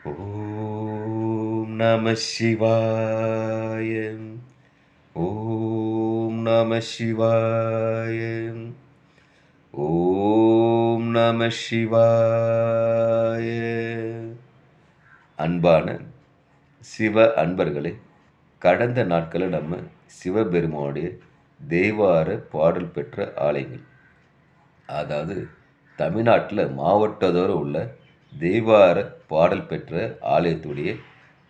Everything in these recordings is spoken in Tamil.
ஓம் நம சிவாய. ஓம் நம சிவாய. ஓம் நம சிவாய. அன்பான சிவ அன்பர்களே, கடந்த நாட்களில் நம்ம சிவபெருமானுடைய தேவார பாடல் பெற்ற ஆலயங்கள், அதாவது தமிழ்நாட்டில் மாவட்டத்தோறும் உள்ள தேவார பாடல் பெற்ற ஆலயத்துடைய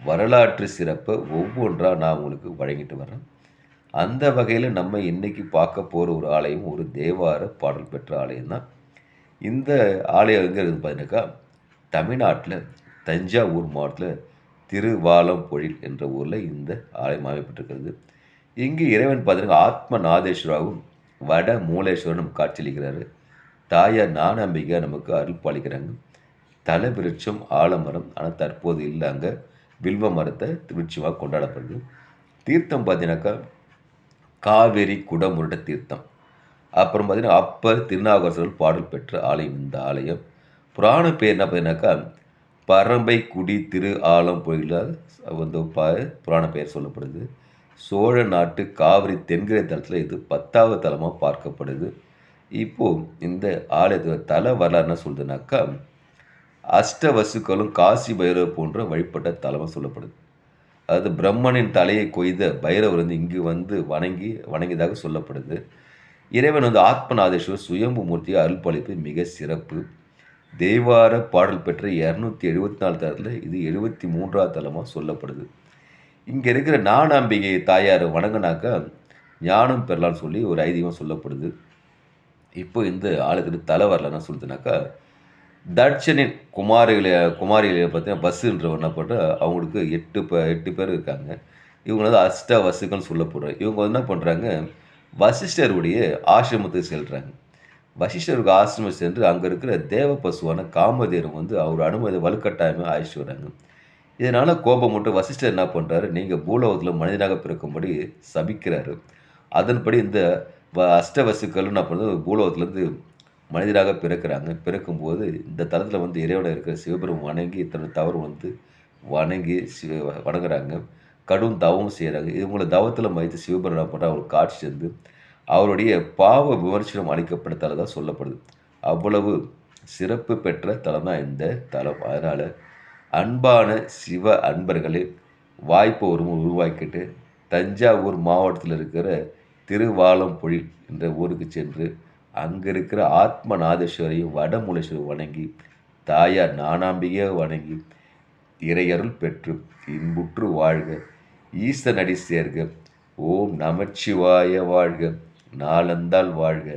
வரலாற்று சிறப்பை ஒவ்வொன்றா நான் உங்களுக்கு வழங்கிட்டு வரேன். அந்த வகையில் நம்ம இன்னைக்கு பார்க்க போகிற ஒரு ஆலயம் ஒரு தேவார பாடல் பெற்ற ஆலயம் தான். இந்த ஆலயம் எங்கே இருக்குது பார்த்தீங்கன்னாக்கா, தமிழ்நாட்டில் தஞ்சாவூர் மாவட்டத்தில் திருவாலம்பொழில் என்ற ஊரில் இந்த ஆலயம் அமைக்கப்பட்டிருக்கிறது. இங்கு இறைவன் பார்த்தீங்கன்னா ஆத்மநாதேஸ்வராவும் வட மூலேஸ்வரனும் காட்சியளிக்கிறாரு. தாயார் ஞானாம்பிகை நமக்கு அருள் பாலிக்கிறாங்க. தல விருட்சம் ஆலமரம், ஆனால் தற்போது இல்லை, அங்கே வில்வ மரத்தை விருட்சமாக கொண்டாடப்படுது. தீர்த்தம் பார்த்தீங்கன்னாக்கா காவேரி குடமுருட தீர்த்தம். அப்புறம் பார்த்தீங்கன்னா அப்பர் திருநாவுக்கரசர் பாடல் பெற்ற ஆலயம் இந்த ஆலயம். புராண பேர் என்ன பார்த்தீங்கன்னாக்கா பரம்பை குடி திரு ஆலம்பொழிலாக வந்து புராண பெயர் சொல்லப்படுது. சோழ நாட்டு காவிரி தென்கரை தளத்தில் இது 10வது தலமாக பார்க்கப்படுது. இப்போது இந்த ஆலயத்தில் தல வரலாறு என்ன சொல்லுதுனாக்கா, அஷ்டவசுக்களும் காசி பைரவர் போன்ற வழிபட்ட தலமாக சொல்லப்படுது. அதாவது பிரம்மனின் தலையை கொய்த பைரவர் வந்து இங்கு வந்து வணங்கியதாக சொல்லப்படுது. இறைவன் வந்து ஆத்மநாதேஸ்வரர் சுயம்பு மூர்த்தியை அருள்பாலிப்பது மிக சிறப்பு. தேவார பாடல் பெற்ற 274 தலத்தில் இது 73வது தலமாக சொல்லப்படுது. இங்கே இருக்கிற ஞானாம்பிகை தாயார் வணங்கினாக்கா ஞானம் பெறலான்னு சொல்லி ஒரு ஐதீகம் சொல்லப்படுது. இப்போ இந்த ஆளுக்கு தலை வரல என்ன சொல்லுதுனாக்கா, தட்சனின் குமாரிகளை பார்த்தீங்கன்னா பஸ்ஸுன்றவர் என்ன பண்ணுற, அவங்களுக்கு 8 பேர் இருக்காங்க. இவங்க வந்து அஷ்ட வசுக்கள்னு சொல்லப்படுறாங்க. இவங்க என்ன பண்ணுறாங்க, வசிஷ்டருடைய ஆசிரமத்துக்கு செல்கிறாங்க. வசிஷ்டருக்கு ஆசிரமம் சென்று அங்கே இருக்கிற தேவ பசுவான காமதேவன் வந்து அவர் அனுமதி வலுக்கட்டாயமாக அழைச்சிட்டு வராங்க. இதனால் கோபமுட்டு வசிஷ்டர் என்ன பண்ணுறாரு, நீங்கள் பூலோகத்தில் மனிதனாக பிறக்கும்படி சபிக்கிறாரு. அதன்படி இந்த அஷ்டவசுக்கள் என்ன பண்ணுறது, பூலோகத்துலேருந்து மனிதராக பிறக்கிறாங்க. பிறக்கும்போது இந்த தளத்தில் வந்து இறைவனை இருக்கிற சிவபெருமான் வணங்கி இத்தனை தவறு வந்து வணங்கி வணங்குறாங்க. கடும் தவம் செய்கிறாங்க. இவங்களை தவத்தில் மதித்து சிவபெருமான் பண்ணுற அவங்களுக்கு காட்சி சென்று அவருடைய பாவ விமர்சனம் அளிக்கப்பட்ட சொல்லப்படுது. அவ்வளவு சிறப்பு பெற்ற தலம் தான் இந்த தலம். அதனால் அன்பான சிவ அன்பர்களே, வாய்ப்பை உருவாக்கிட்டு தஞ்சாவூர் மாவட்டத்தில் இருக்கிற திருவாலம்பொழில் என்ற ஊருக்கு சென்று அங்கே இருக்கிற ஆத்மநாதேஸ்வரையும் வடமூலேஸ்வரையும் வணங்கி தாயார் ஞானாம்பிகையை வணங்கி இறையருள் பெற்று இன்புற்று வாழ்க, ஈசனடி சேர்க. ஓம் நமச்சிவாய வாழ்க, நாளந்தால் வாழ்க,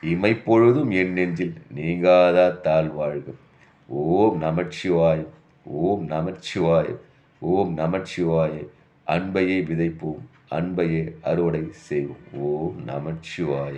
இமைப்பொழுதும் என் நெஞ்சில் நீங்காதா தாழ் வாழ்க. ஓம் நமச்சிவாய, ஓம் நமச்சிவாய, ஓம் நமச்சிவாய. அன்பையே விதைப்போம், அன்பையே அறுவடை செய்வோம். ஓம் நமச்சிவாய.